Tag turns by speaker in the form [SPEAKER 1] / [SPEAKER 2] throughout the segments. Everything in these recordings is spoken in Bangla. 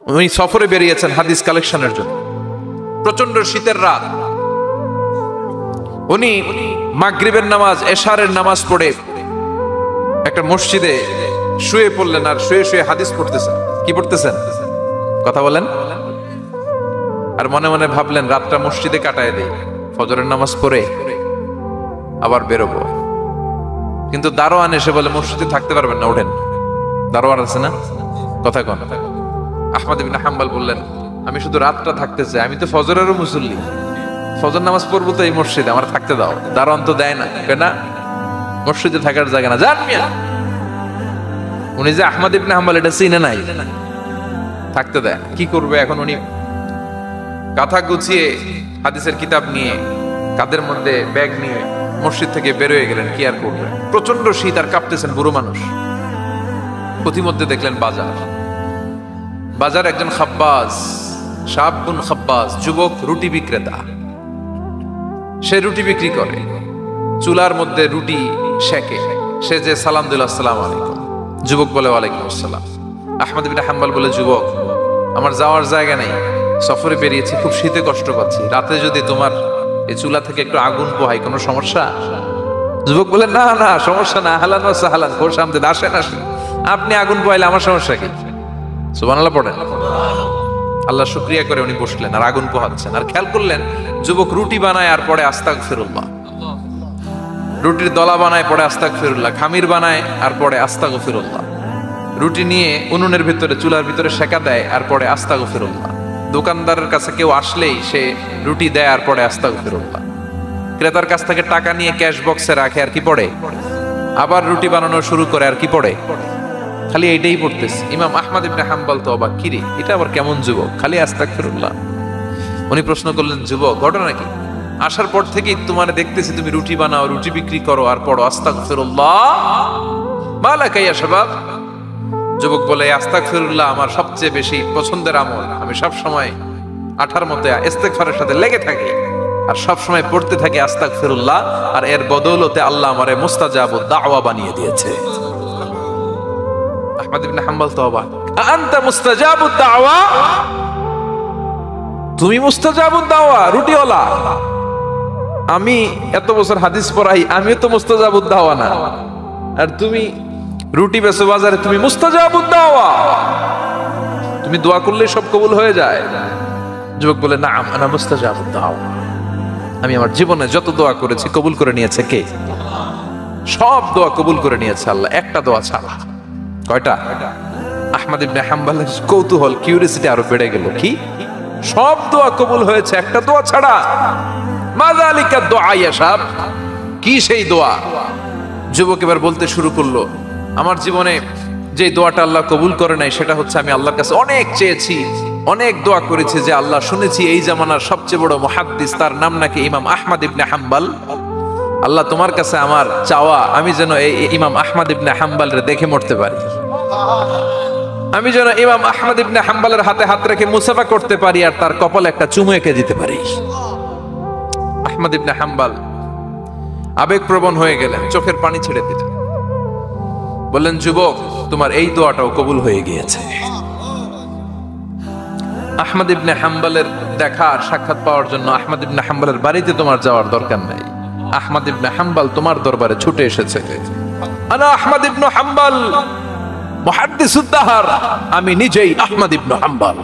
[SPEAKER 1] উনি সফরে বেরিয়েছেন হাদিস কালেকশনের জন্য। প্রচন্ড শীতের রাত, উনি মাগরিবের নামাজ, এশারের নামাজ পড়ে একটা মসজিদে শুয়ে পড়লেন, আর শুয়ে শুয়ে হাদিস পড়তেছেন। কি পড়তেছেন? কথা বলেন। আর মনে মনে ভাবলেন রাতটা মসজিদে কাটায় দেই, ফজরের নামাজ পড়ে আবার বেরোবো। কিন্তু দারোয়ান এসে বলে মসজিদে থাকতে পারবেন না, ওঠেন। দারোয়ান আছে না, কথা কন। আহমদ ইবনে হাম্বল বললেন আমি শুধু রাতটা থাকতে চাই, আমি তো ফজরেরও মুসল্লি, ফজর নামাজ পড়বো তো এই মসজিদে, আমার থাকতে দাও। দারোয়ান তো দেয় না, কেনা মসজিদে থাকার জায়গা না, যান মিয়া। উনি যে আহমদ ইবনে হাম্বল এটা চিনে নাই, থাকতে দেয়। কি করবে এখন? উনি কাঁথা গুছিয়ে হাদিসের কিতাব নিয়ে কাঁধের মধ্যে ব্যাগ নিয়ে মসজিদ থেকে বেরোয় গেলেন। কি আর করবে, প্রচন্ড শীত, আর কাঁপতেছেন, বুড়ো মানুষ। প্রতিমধ্যে দেখলেন বাজার, বাজার একজন খাব্বাজ, শাবুন খাব্বাজ, যুবক রুটি বিক্রেতা। সে রুটি বিক্রি করে, চুলার মধ্যে রুটি সেকে। সে যে সালাম দিল আসসালামু আলাইকুম, যুবক বলে ওয়ালাইকুম আসসালাম। আহমদ ইবনে হাম্বল বলে যুবক আমার যাওয়ার জায়গা নেই, সফরে বেরিয়েছি, খুব শীতে কষ্ট পাচ্ছি, রাতে যদি তোমার এই চুলা থেকে একটু আগুন পোহাই কোনো সমস্যা? যুবক বলে না না সমস্যা না, আহলান ওয়া সাহলান, খোশ আমদেদ, আসেন আসেন, আপনি আগুন পোহাইলে আমার সমস্যা কি? সুবহানাল্লাহ পড়েন। আল্লাহ শুকরিয়া করে উনি বসলেন আর আগুন পোহাচ্ছেন। আর খেয়াল করলেন যুবক রুটি বানায় আর পরে আস্তাগফিরুল্লাহ, রুটির দলা বানায় পরে আস্তাগফিরুল্লাহ, খামির বানায় আর পরে আস্তাগফিরুল্লাহ, রুটি নিয়ে উনুনের ভিতরে চুলার ভিতরে সেকা দেয় আর পরে আস্তাগফিরুল্লাহ। দোকানদারের কাছে কেউ আসলেই সে রুটি দেয় আর পরে আস্তাগফিরুল্লাহ। ক্রেতার কাছ থেকে টাকা নিয়ে ক্যাশ বক্সে রাখে আর কি পড়ে, আবার রুটি বানানো শুরু করে আর কি পড়ে, খালি এইটাই পড়তেছে। ইমাম আহমদ ইবনে হাম্বল তো অবাক, কিরে এটা আবার কেমন যুবক, খালি আস্তাগফিরুল্লাহ। উনি প্রশ্ন করলেন যুবক ঘটনা কি? আসার পর থেকেই তোমার দেখতেছি তুমি রুটি বানাও, রুটি বিক্রি করো আর পড়ো আস্তাগফিরুল্লাহ, মালাকা ইয়া শাবাব। যুবক বলে আস্তাগফিরুল্লাহ আমার সবচেয়ে বেশি পছন্দের আমল, আমি সব সময় আঠার মতো ইস্তেগফারের সাথে লেগে থাকি আর সব সময় পড়তে থাকি আস্তাগফিরুল্লাহ, আর এর বদৌলতে আল্লাহ আমারে মুস্তাজাবুদ দাওয়া বানিয়ে দিয়েছে। আহমদ ইবনে হাম্বল তো অবাক, আনতা মুস্তাজাবুদ দাওয়া, তুমি মুস্তাজাবুদ দাওয়া, রুটিওয়ালা। আমি এত বছর হাদিস পড়াই, আমিও তো মুস্তাজাবুদ দাওয়া না, আর তুমি রুটি বেচো বাজারে, তুমি মুস্তাজাবুদ দাওয়া, তুমি দোয়া করলে সব কবুল হয়ে যায়। যুবক বলে না আনা মুস্তাজাবুদ দাওয়া, আমি আমার জীবনে যত দোয়া করেছি কবুল করে নিয়েছে কে? সব দোয়া কবুল করে নিয়েছে আল্লাহ, একটা দোয়া ছাড়া। কয়টা? আহমদ ইবনে হাম্বলের কৌতূহল, কিউরিওসিটি আরো বেড়ে গেল। কি? সব দোয়া কবুল হয়েছে, একটা দোয়া ছাড়া। মাযালিকা দুআ ইয়া শাব, কি সেই দোয়া? যুবক এবার বলতে শুরু করলো আমার জীবনে যে দোয়াটা আল্লাহ কবুল করে নাই সেটা হচ্ছে আমি আল্লাহর কাছে অনেক চেয়েছি, অনেক দোয়া করেছি যে আল্লাহ, শুনেছি এই জামানার সবচেয়ে বড় মুহাদ্দিস, তার নাম নাকি ইমাম আহমদ ইবনে হাম্বল। আল্লাহ তোমার কাছে আমার চাওয়া আমি যেন এই ইমাম আহমদ ইবনে হাম্বলরে দেখে মরতে পারি, আমি যেন ইমাম আহমদ ইবনে হাম্বলের হাতে হাত রেখে মুসাফা করতে পারি আর তার কপালে একটা চুমু এঁকে দিতে পারি। আহমদ ইবনে হাম্বল আবেগপ্রবণ হয়ে গেলেন, চোখের পানি ছেড়ে দিলেন, বললেন যুবক তোমার এই দোয়াটাও কবুল হয়ে গিয়েছে। আহমদ ইবনে হাম্বলের দেখা আর সাক্ষাৎ পাওয়ার জন্য আহমদ ইবনে হাম্বলের বাড়িতে তোমার যাওয়ার দরকার নাই, আহমদ ইবনে হাম্বল তোমার দরবারে ছুটে এসেছে। আনা আহমদ ইবনে হাম্বল মুহাদ্দিসুদ দাহর, আমি নিজেই আহমদ ইবনে হাম্বল।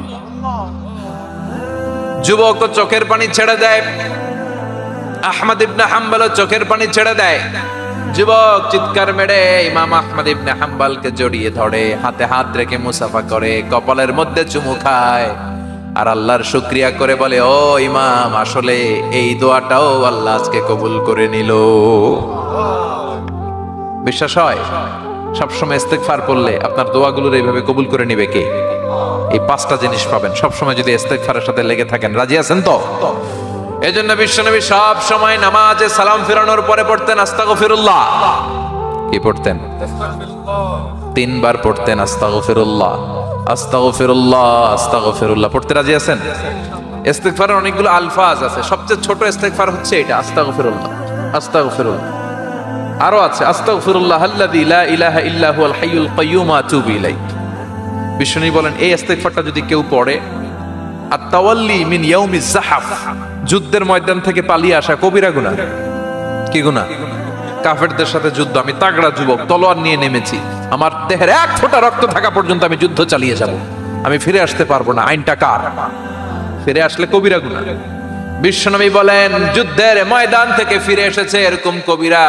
[SPEAKER 1] যুবক চোখের পানি ছেড়ে দেয়, আহমদ ইবনে হাম্বল চোখের পানি ছেড়ে দেয়। যুবক চিৎকার মেরে ইমাম আহমদ ইবনে হাম্বলকে জড়িয়ে ধরে, হাতে হাত রেখে মুসাফা করে, কপালের মধ্যে চুমু খায় আর আল্লাহর শুকরিয়া করে বলে ও ইমাম, আসলে এই দোয়াটাও আল্লাহ আজকে কবুল করে নিল। বিশ্বাস হয়? সবসময় ইস্তেগফার পড়লে আপনার দোয়াগুলোর এইভাবে কবুল করে নিবে কে? এই পাঁচটা জিনিস পাবেন সবসময় যদি ইস্তেগফারের সাথে লেগে থাকেন। রাজি আছেন তো? এজন্য বিশ্বনবী সব সময় নামাজে সালাম ফিরানোর পরে পড়তেন আস্তাগফিরুল্লাহ। কি পড়তেন? 3 বার পড়তেন আস্তাগফিরুল্লাহ, আস্তাগফিরুল্লাহ, আস্তাগফিরুল্লাহ। পড়তে রাজি আছেন? ইস্তেগফারের অনেকগুলো আলফাজ আছে, সবচেয়ে ছোট ইস্তেগফার হচ্ছে এটা, আস্তাগফিরুল্লাহ, আস্তাগফিরুল্লাহ। আরো আছে আস্তাগফিরুল্লাহ আল্লাযী লা ইলাহা ইল্লা হুয়াল হাইয়ুল কাইয়্যুম আতুবু ইলাইহি, বিষ্ণু বলেন এই ইস্তেগফারটা যদি কেউ পড়ে, আত-তাওয়াল্লি মিন ইয়াউমিজ যাহাফ, যুদ্ধের ময়দান থেকে পালিয়ে আসা কবিরা গুনাহ। কি গুনাহ? কাফেরদের সাথে যুদ্ধ, আমি তাগড়া যুবক, তলোয়ার নিয়ে নেমেছি, আমার দেহের এক ফোঁটা রক্ত থাকা পর্যন্ত আমি যুদ্ধ চালিয়ে যাব, আমি ফিরে আসতে পারবো না, আইনটা কার? ফিরে আসলে কবিরা গুনাহ। বিশ্বনবী বলেন যুদ্ধের ময়দান থেকে ফিরে এসেছে এরকম কবিরা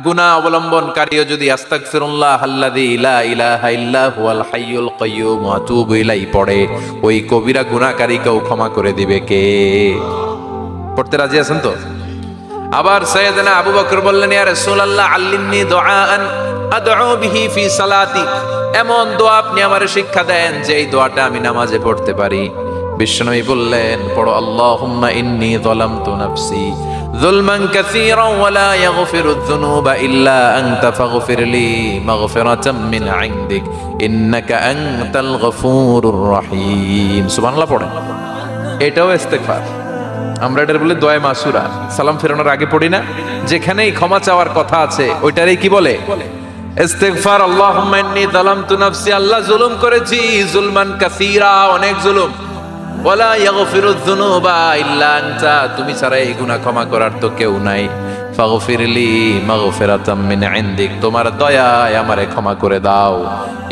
[SPEAKER 1] গুনাহ অবলম্বনকারীও যদি আস্তাগফিরুল্লাহ আল্লাযী লা ইলাহা ইল্লা হুয়াল হাইয়ুল কাইয়্যুম ওয়া আতুবু ইলাইহি পড়ে, ওই কবিরা গুনাহকারীকেও ক্ষমা করে দিবে কে? পড়তে রাজি আছেন তো? আবার সাইয়েদনা আবু বকর বললেন, ইয়া রাসূলুল্লাহ আল্লিমনি দুআআন আদউ বিহি ফি সালাতি, এমন দোয়া আপনি আমারে শিক্ষা দেন যে এই দোয়াটা আমি নামাজে পড়তে পারি। বিশ্বনবী বললেন, পড়ো আল্লাহুম্মা ইন্নী যালামতু নাফসি যুলমান কাসীরান ওয়া লা ইয়াগফিরুয যুনুবা ইল্লা আনতা ফাগফিরলি মাগফিরাতাম মিন ইনদিক ইন্নাকা আনতাল গফুরুর রহিম। সুবহানাল্লাহ পড়েন। এটাও ইস্তেগফার। আমরা এটার বলে দোয়া মাসুরা, সালাম ফেরানোর আগে পড়ি না? যেখানেই ক্ষমা চাওয়ার কথা আছে ওইটারই কি বলে? ইস্তেগফার। আল্লাহুম্মা ইন্নী যালামতু নাফসি, আল্লাহ জুলুম করেছি, যুলমান কাসীরা, অনেক জুলুম, ওয়ালা ইয়াগফিরুয যুনুবা ইল্লা আনতা, তুমি ছাড়া এই গুনাহ ক্ষমা করার তো কেউ নাই, ফাগফিরলি মাগফিরাতাম মিন ইনদিক, তোমার দয়ায় আমারে ক্ষমা করে দাও,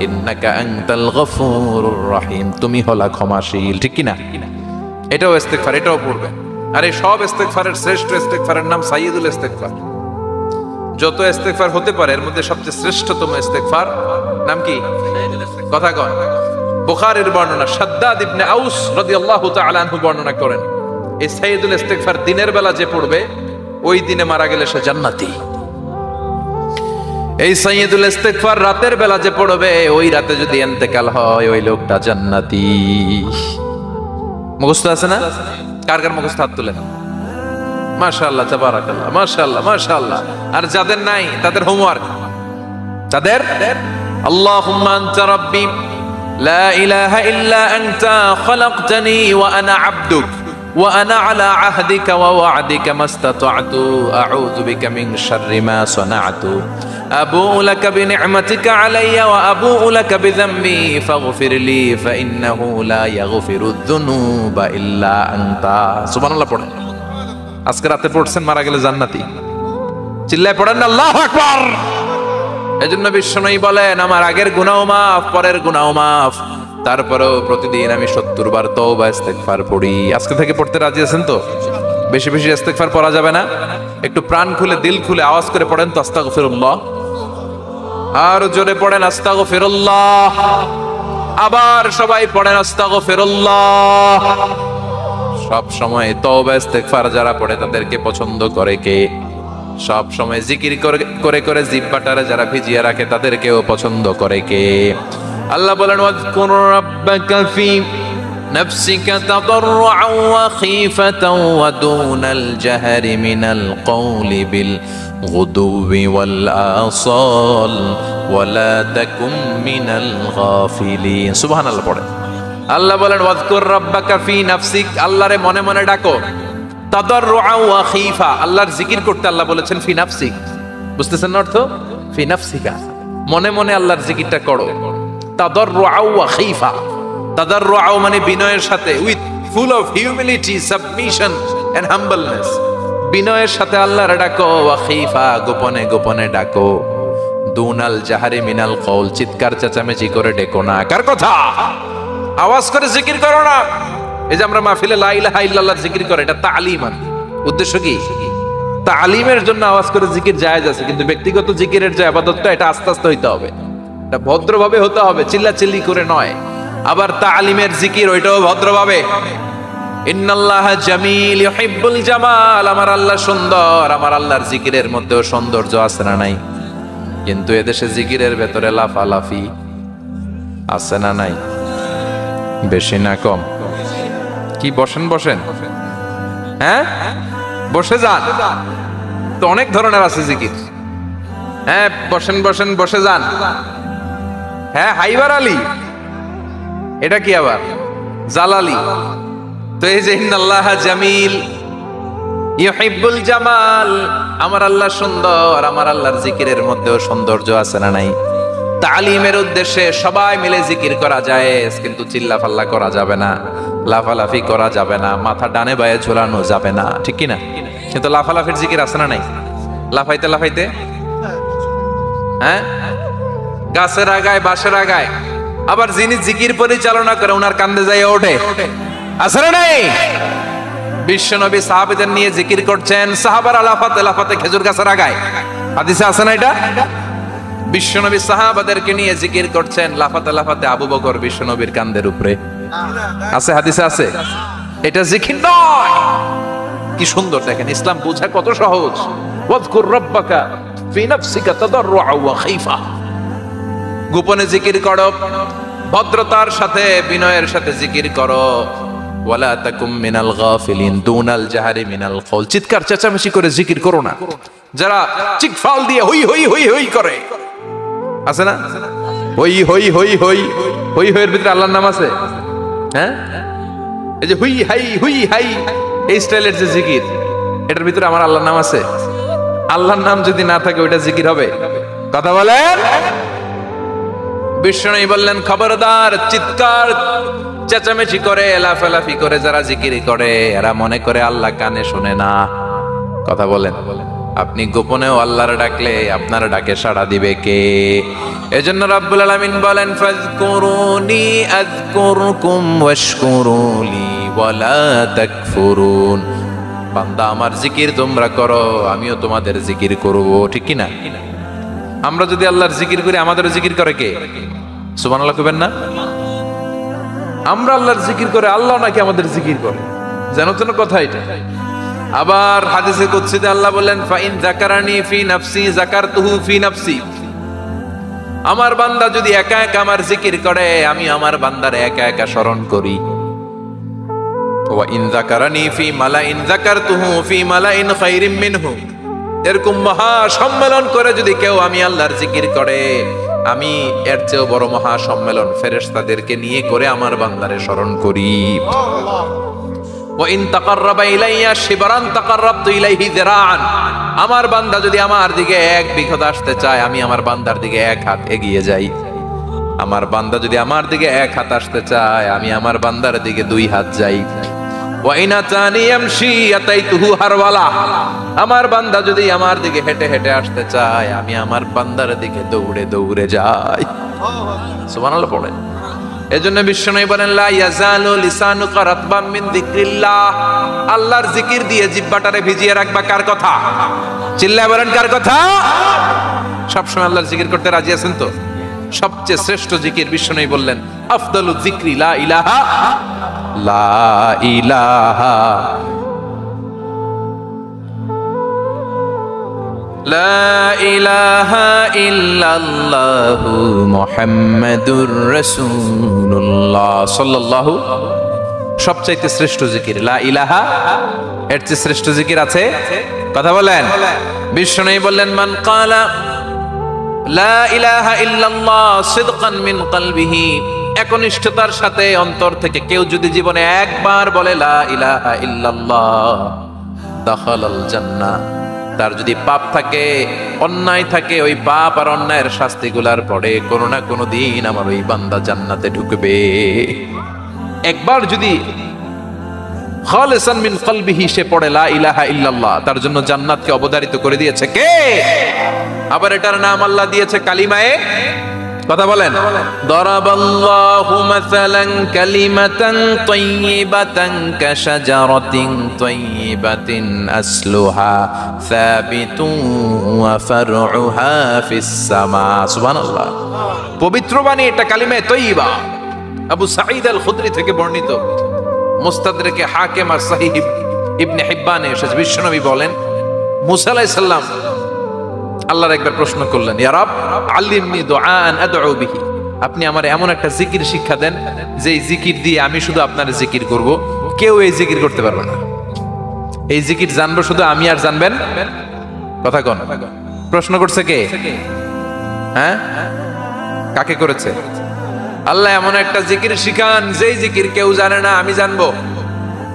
[SPEAKER 1] ইন্নাকা আনতাল গফুরুর রহিম, তুমি হলা ক্ষমাশীল। ঠিক কি না? এটাও ইস্তেগফার, এটাও পড়বে। আর এই সব ইস্তেগফারের শ্রেষ্ঠ ইস্তেগফারের নাম সাইয়্যিদুল ইস্তেগফার। যত ইস্তেগফার হতে পারে এর মধ্যে সবচেয়ে শ্রেষ্ঠতম ইস্তেগফার নাম কি? কথা কন। বুখারীর বর্ণনা, শাদ্দাদ ইবনে আউস রাদিয়াল্লাহু তাআলা আনহু বর্ণনা করেন, এই সাইয়্যিদুল ইস্তেগফার দিনের বেলা যে পড়বে ওই দিনে মারা গেলে সে জান্নাতি। এই সাইয়্যিদুল ইস্তেগফার রাতের বেলা যে পড়বে ওই রাতে যদি ইন্তেকাল হয় ওই লোকটা জান্নাতি। মুখস্থ আছে না? কার কার মুখস্থ হাত তুলেন। মাশাআল্লাহ, তাবারাকাল্লাহ, মাশাআল্লাহ, মাশাআল্লাহ। আর যাদের নাই তাদের হোমওয়ার্ক, তাদের আল্লাহুম্মা আনতা রাব্বি লা ইলাহা ইল্লা আনতা খালাকতানি ওয়া আনা আবদুক ওয়া আনা আলা আহদিকা ওয়া ওয়া'দিকা মাস্তাতা'তু আউযু বিকা মিন শাররি মা সানা'তু আবু'ু লাকা বিনি'মাতিকা আলাইয়া ওয়া আবু'ু লাকা বিযামবি ফাগফিরলি ফাইন্নাহু লা ইয়াগফিরুয যুনুবা ইল্লা আনতা। সুবহানাল্লাহ পড়েন। আজকে রাতে পড়ছেন, মারা গেলে জান্নাতি। চিল্লায় পড়েন না আল্লাহু আকবার। এজন্য বিশ্বনবী বলেন, আমার আগের গুনাহ মাফ, পরের গুনাহ মাফ, তারপরেও প্রতিদিন আমি 70 বার তওবা ইস্তেগফার পড়ি। আজকে থেকে পড়তে রাজি আছেন তো? বেশি বেশি ইস্তেগফার পড়া যাবে না? একটু প্রাণ খুলে দিল খুলে আওয়াজ করে পড়েন তো আস্তাগফিরুল্লাহ। আর জোরে পড়েন আস্তাগফিরুল্লাহ। আবার সবাই পড়েন আস্তাগফিরুল্লাহ। সব সময় তওবা ইস্তেগফার যারা পড়ে তাদেরকে পছন্দ করে কে? সব সময় জিকির করে করে জিহ্বাটারে যারা ভিজিয়ে রাখে তাদেরকেও পছন্দ করে কে? আল্লাহ বলেন, ওয়াযকুর রাব্বাকা ফি নাফসিকা তাদাররুআন ওয়া খীফাতান ওয়া দুনাল জাহরি মিনাল কওলি বিল গুদুবি ওয়াল আসাল ওয়া লা তাকুম মিনাল গাফিলিন। সুবহানাল্লাহ পড়েন। আল্লাহ বলেন, ওয়াযকুর রাব্বাকা ফি নাফসিক, আল্লাহরে মনে মনে ডাকো, তাদাররুআন ওয়া খীফা, আল্লাহর জিকির করতে আল্লাহ বলেছেন ফি নাফসিক। বুঝতেছেন না অর্থ? ফি নাফসিকা, মনে মনে আল্লাহর জিকিরটা করো। তাদাররুআন ওয়া খীফা, তাদাররুআন মানে বিনয়ের সাথে, with full of humility, submission and humbleness, বিনয়ের সাথে আল্লাহরে ডাকো। ওয়া খীফা, গোপনে গোপনে ডাকো। দুনাল জাহারি মিনাল কওল, চিৎকার চেঁচামেচি করে ডেকো না। কার কথা? আওয়াজ করে জিকির করো না। এই যে আমরা মাহফিলে লা ইলাহা ইল্লাল্লাহ জিকির করে, এটা তালিমান। উদ্দেশ্য কি? তালিমের জন্য আওয়াজ করে জিকির জায়েজ আছে, কিন্তু ব্যক্তিগত জিকিরের যে ইবাদতটা এটা আস্তে আস্তে হইতে হবে, এটা ভদ্রভাবে হতে হবে, চিল্লাচিল্লি করে নয়। আবার তালিমের জিকির ওইটাও ভদ্রভাবে। ইন্নাল্লাহা জামিল ইউহিব্বুল জামাল, আমার আল্লাহ সুন্দর, আমার আল্লাহর জিকিরের মধ্যেও সৌন্দর্য আছে না নাই? কিন্তু এদেশে জিকিরের ভেতরে লাফালাফি আছে না নাই? বেশি না কম? কি বসেন বসেন, হ্যাঁ বসে যান তো, অনেক ধরনের আছে জিকির। হ্যাঁ বসেন বসেন, বসে যান। হ্যাঁ হাইবার আলী, এটা কি আবার জালালি? তো এই যে ইন্নাল্লাহা জামিল ইউহিব্বুল জামাল, আমার আল্লাহ সুন্দর, আমার আল্লাহর জিকিরের মধ্যেও সৌন্দর্য আছে না নাই? তালিমের উদ্দেশ্যে সবাই মিলে জিকির করা যায়, কিন্তু চিল্লাফাল্লা করা যাবে না, লাফালাফি করা যাবে না, মাথা ডানে বায়ে ঝোলানো যাবে না, ঠিক কি না? কিন্তু লাফালাফির জিকির আছে না নাই? লাফাইতে লাফাইতে, হ্যাঁ, গাছের আগায় বাঁশের আগায়। আবার যিনি জিকির পরিচালনা করে ওনার কান্দে যায় ওঠে, আছে না নাই? বিশ্বনবী সাহাবীদের নিয়ে জিকির করছেন, সাহাবারা লাফাতে লাফাতে খেজুর গাছের আগায়। হাদিসে আছে না এটা? বিশ্বনবী সাহাবাদেরকে নিয়ে জিকির করছেন, লাফাতে লাফাতে আবু বকর বিশ্বনবীর কান্দের উপরে। আছে, হাদিসে আছে। এটা জিকির নয়। কি সুন্দর দেখেন, ইসলাম বোঝা কত সহজ। ওয়াজকুর রাব্বাকা ফি নাফসিকা তাদাররুআ ওয়া খাইফা। গোপনে জিকির করো, ভদ্রতার সাথে বিনয়ের সাথে জিকির করো। ওয়ালা তাকুম মিনাল গাফিলিন দুনাল জাহারি মিনাল কওল। চিৎকার চেঁচামেচি করে জিকির করো না। যারা চিকফাল দিয়ে হই হই হই হই করে, আছে না? হই হই হই হই হই হইয়ের ভিতরে আল্লাহর নাম আছে, হ্যাঁ? এই যে হুই হাই হুই হাই, এই স্টাইলের যে জিকির, এটার ভিতরে আমার আল্লাহর নাম আছে? আল্লাহর নাম যদি না থাকে ওইটা জিকির হবে? কথা বলেন। বিষ্ণু বললেন, খবরদার, চিৎকার চেঁচামেচি করে লাফালাফি করে যারা জিকির করে এরা মনে করে আল্লাহ কানে শোনে না। কথা বলেন। আপনি গোপনেও আল্লাহর ডাকলে আপনার ডাকে সাড়া দিবে কে? এজন্য রাব্বুল আলামিন বলেন, ফাযকুরুনি আযকুরকুম ওয়াশকুরুলি ওয়ালা তাকফুরুন। বান্দা আমার জিকির তোমরা করো, আমিও তোমাদের জিকির করব, ঠিক কি না? আমরা যদি আল্লাহর জিকির করি আমাদেরও জিকির করে কে? সুবহানাল্লাহ কইবেন না? আমরা আল্লাহর জিকির করে আল্লাহ নাকি আমাদের জিকির করে, জানো তো না কথা এটা? আবার হাদিসে কুদসিতে আল্লাহ বলেন, ফাইন যাকারানি ফি নাফসি যাকারতুহু ফি নাফসি। আমার বান্দা যদি একা একা আমার জিকির করে আমি আমার বান্দার একা একা স্মরণ করি। ওয়া ইন যাকারানি ফি মালাইন যাকারতুহু ফি মালাইন খায়রিম মিনহু। এরকম মহা সম্মেলন করে যদি কেউ আমি আল্লাহর জিকির করে, আমি এর চেয়েও বড় মহা সম্মেলন ফেরেশতাদেরকে নিয়ে করে আমার বান্দারে স্মরণ করি। ওয়া ইন তাকাররাবা ইলাইয়া শিবরান তাকাররাবতু ইলাইহি যিরাআন। আমার বান্দা যদি আমার দিকে এক বিঘত আসতে চায় আমি আমার বান্দার দিকে এক হাত এগিয়ে যাই। আমার বান্দা যদি আমার দিকে এক হাত আসতে চায় আমি আমার বান্দার দিকে দুই হাত যাই। ওয়া ইন আতানি ইয়ামশি আতাইতুহু হারওয়ালা। আমার বান্দা যদি আমার দিকে হেঁটে হেঁটে আসতে চায় আমি আমার বান্দার দিকে দৌড়ে দৌড়ে যাই। সুবহানাল্লাহ পড়েন। এজন্য বিশ্বনবী বলেন, লা ইয়াজালু লিসানুকা রাতবাম মিন যিকরিল্লাহ। আল্লাহর জিকির দিয়ে জিহ্বাটারে ভিজিয়ে রাখবা। কার কথা? চিল্লায় বলেন, কার কথা? সবসময় আল্লাহর জিকির করতে রাজি আছেন তো? সবচেয়ে শ্রেষ্ঠ জিকির বিশ্বনবী বললেন, আফদালুয যিকরি লা ইলাহা লা ইলাহা লা ইলাহা ইল্লাল্লাহু মুহাম্মাদুর রাসূলুল্লাহ সাল্লাল্লাহু। সবচাইতে শ্রেষ্ঠ জিকির লা ইলাহা। এর চেয়ে শ্রেষ্ঠ জিকির আছে? কথা বলেন। বিশ্বনবী বললেন, মান ক্বালা লা ইলাহা ইল্লাল্লাহ সিদকান মিন কলবিহি। একনিষ্ঠতার সাথে অন্তর থেকে কেউ যদি জীবনে একবার বলে লা ইলাহা ইল্লাল্লাহ, দাখালাল জান্নাহ। তার যদি পাপ থাকে, অন্যায় থাকে, ওই পাপ আর অন্যায়ের শাস্তিগুলার পরে কোনো না কোনো দিন আমার ওই বান্দা জান্নাতে ঢুকবে। একবার যদি খালিসান মিন কলবিহি সে পড়ে লা ইলাহা ইল্লাল্লাহ, তার জন্য জান্নাতকে অবধারিত করে দিয়েছে কে? আবার এটার নাম আল্লাহ দিয়েছে কালিমায়ে। কথা বলেন। দরাবাল্লাহু মাসালান কালিমাতান তাইয়িবাতান কাশাজারাতিন তাইয়িবাতিন আসলুহা সাবিতুন ওয়া ফারউহা ফিস সামা। সুবহানাল্লাহ। পবিত্র বাণী এটা কালিমায়ে তাইয়িবা। আবু সাঈদ আল খুদরি থেকে বর্ণিত, মুস্তাদরাকে হাকিম আর সহিহ ইবনে হিব্বানে এসেছে। বিশ্বনবী বলেন, মুসা আলাইহিস সালাম আল্লাহর একবার প্রশ্ন করলেন, ইয়া রাব আল্লিমনি দুআআন আদউ বিহি। আপনি আমার এমন একটা জিকির শিক্ষা দেন যে জিকির দিয়ে আমি শুধু আপনার জিকির করব, কেউ এই জিকির করতে পারবে না। এই জিকির জানবো শুধু আমি আর জানবেন। কথা কোন? প্রশ্ন করছে কে? হ্যাঁ, কাকে করেছে? আল্লাহ এমন একটা জিকির শিখান যেই জিকির কেউ জানে না, আমি জানবো,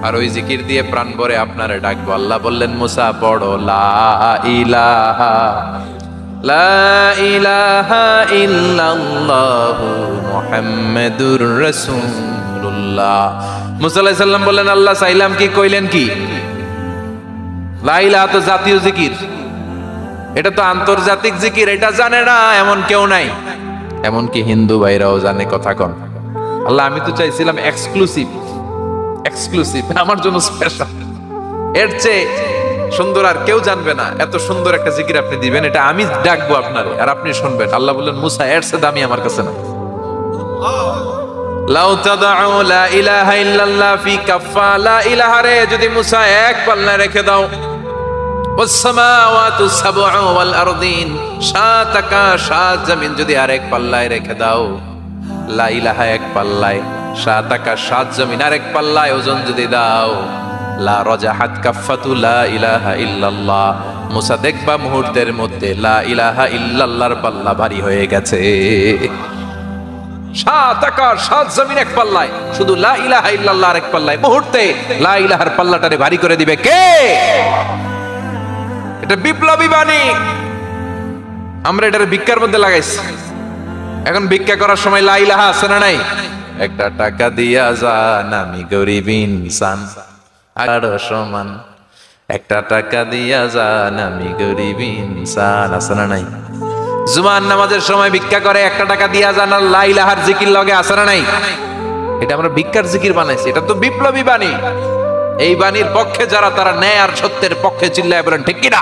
[SPEAKER 1] আর ওই জিকির দিয়ে প্রাণ ভরে আপনারে ডাকবো। আল্লাহ বললেন, মুসা পড়ো লা ইলাহা লা ইলাহা ইল্লাল্লাহু মুহাম্মাদুর রাসূলুল্লাহ। মুসা আলাইহিস সালাম বললেন, আল্লাহ চাইলাম কি, কইলেন কি? লা ইলাহা তো জাতীয় জিকির, এটা তো আন্তর্জাতিক জিকির, এটা জানে না এমন কেউ নাই। এমনকি হিন্দু ভাইরাও জানে। কথা কন। আল্লাহ আমি তো চাইছিলাম এক্সক্লুসিভ, আমার জন্য স্পেশাল, এর চেয়ে সুন্দর আর কেউ জানবে না। এত সুন্দর একটা জিকির আপনি দিবেন, এটা আমি ডাকবো আপনারে আর আপনি শুনবেন। আল্লাহ বললেন, মুসা এর চেয়ে দামি আমার কাছে না। লাউ তাদউ লা ইলাহা ইল্লাল্লাহ ফি কাফা, লা ইলাহা রে যদি মুসা এক পাল্লায় রেখে দাও, ওয়াস সামাওয়াতু সাবউ ওয়াল আরদিন, সাত আকাশ সাত জমিন যদি আরেক পাল্লায় রেখে দাও, লা ইলাহা এক পাল্লায়, সাত আকাশ সাত জমিন আরেক পাল্লায় ওজন যদি দাও, লা রাজাহাত কাফাতু লা ইলাহা ইল্লাল্লাহ, মুসা দেখবা মুহূর্তের মধ্যে লা ইলাহা ইল্লাল্লাহর পাল্লা ভারী হয়ে গেছে। সাত আকাশ সাত জমিন এক পাল্লায়, শুধু লা ইলাহা ইল্লাল্লাহ এক পাল্লায়, মুহূর্তে লা ইলাহার পাল্লাটারে ভারী করে দিবে কে? এটা বিপ্লবী বাণী। আমরা এটার ভিক্ষার মধ্যে লাগাইছি। এখন ভিক্ষা করার সময় লা ইলাহা আছে না নাই? একটা টাকা দিয়া যান, আমি গরিব ইনসান আর সমান, একটা টাকা দিয়া যান, আমি গরিব ইনসান, আছে না নাই? জুমার নামাজের সময় ভিক্ষা করে, একটা টাকা দিয়া যান, আর লা ইলাহার জিকির লগে, আছে না নাই? এটা আমরা ভিক্ষার জিকির বানাইছি। এটা তো বিপ্লবী বাণী। এই বাণীর পক্ষে যারা, তারা ন্যায় আর সত্যের পক্ষে চিল্লায় বলেন ঠিক কিনা?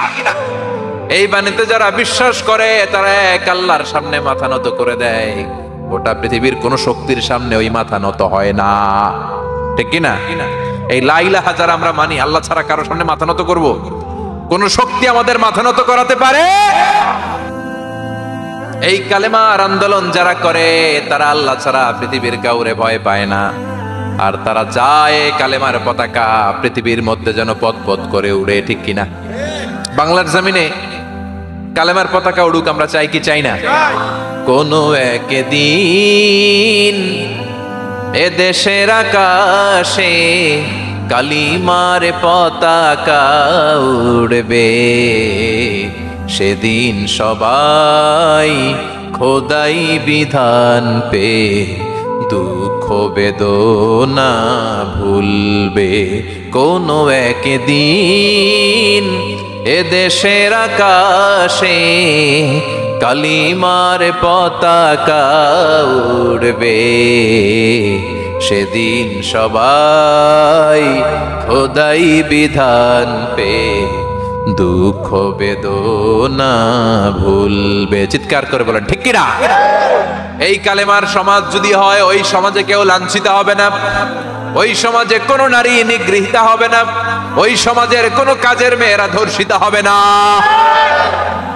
[SPEAKER 1] এই বাণীতে যারা বিশ্বাস করে, তারা এক আল্লাহর সামনে মাথা নত করে দেয়। গোটা পৃথিবীর কোন শক্তির সামনে ওই মাথা নত হয় না, ঠিক কিনা? এই লা ইলাহা যারা আমরা মানি, আল্লাহ ছাড়া কারো সামনে মাথা নত করব? কোন শক্তি আমাদের মাথা নত করাতে পারে? এই কালেমার আন্দোলন যারা করে, তারা আল্লাহ ছাড়া পৃথিবীর কাউরে ভয় পায় না। আর তারা যায় কালেমার পতাকা পৃথিবীর মধ্যে যেন পথ করে উড়ে, ঠিক কিনা? বাংলার জমিনে কালেমার পতাকা উড়ুক, আমরা চাই কি চাই না? কোনো একদিন এ দেশের আকাশে কালিমার পতাকা উড়বে, সেদিন সবাই খোদাই বিধান পে দুঃখ বেদনা ভুলবে। কোনো একদিন এ দেশের আকাশে কালিমার পতাকা উড়বে, সেদিন সবাই খোদাই বিধান পে দুঃখ বেদনা ভুলবে। চিৎকার করে বলেন ঠিক কিনা? এই কালেমার সমাজ যদি হয়, ওই সমাজে কেউ লাঞ্ছিত হবে না, ওই সমাজে কোনো নারী নিগৃহীতা হবে না, ওই সমাজের কোনো কাজের মেয়েরা ধর্ষিত হবে না,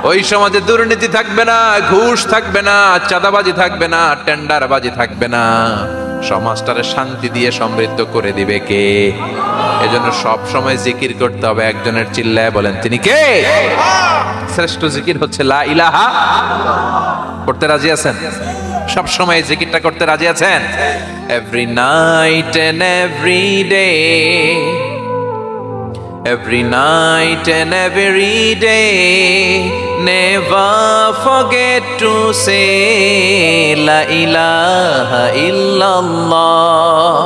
[SPEAKER 1] ওই সমাজে দুর্নীতি থাকবে না, ঘুষ থাকবে না, চাঁদাবাজি থাকবে না, টেন্ডারবাজি থাকবে না। সমাজটারে শান্তি দিয়ে সমৃদ্ধ করে দিবে কে? এজন্য সব সময় জিকির করতে হবে একজনের, চিল্লায় বলেন তিনি কে? শ্রেষ্ঠ জিকির হচ্ছে লা ইলাহা। করতে রাজি আছেন? সব সময় জিকিরটা করতে রাজি আছেন? Every night and every day, every night and every day, never forget to say la ilaha illallah,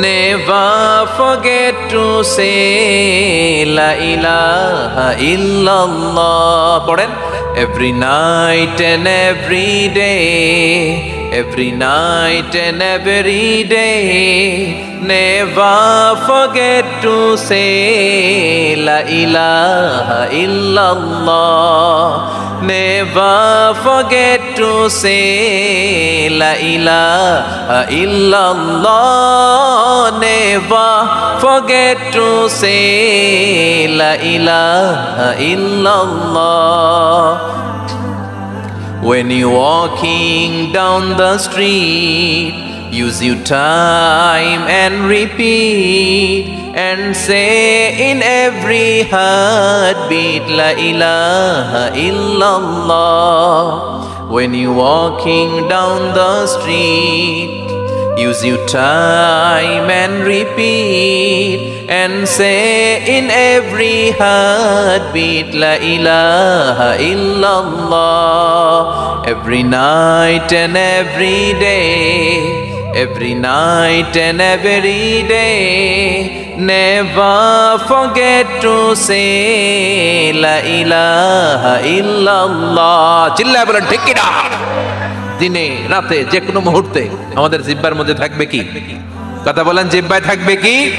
[SPEAKER 1] never forget to say la ilaha illallah. পড়েন, every night and every day, every night and every day, never forget to say la ilaha illallah, never forget to say la ilaha illallah, never forget to say la ilaha illallah. When you're walking down the street, use your time and repeat and say in every heartbeat la ilaha illallah. When you're walking down the street, Use your time and repeat and say in every heartbeat La ilaha illallah. Every night and every day, every night and every day, never forget to say La ilaha illallah. চিল্লায় বলেন ঠিক কিনা? দিনে রাতে যে কোনো মুহূর্তে আমাদের জিহ্বার মধ্যে থাকবে কি? কথা বলেন, জিহ্বায় থাকবে কি?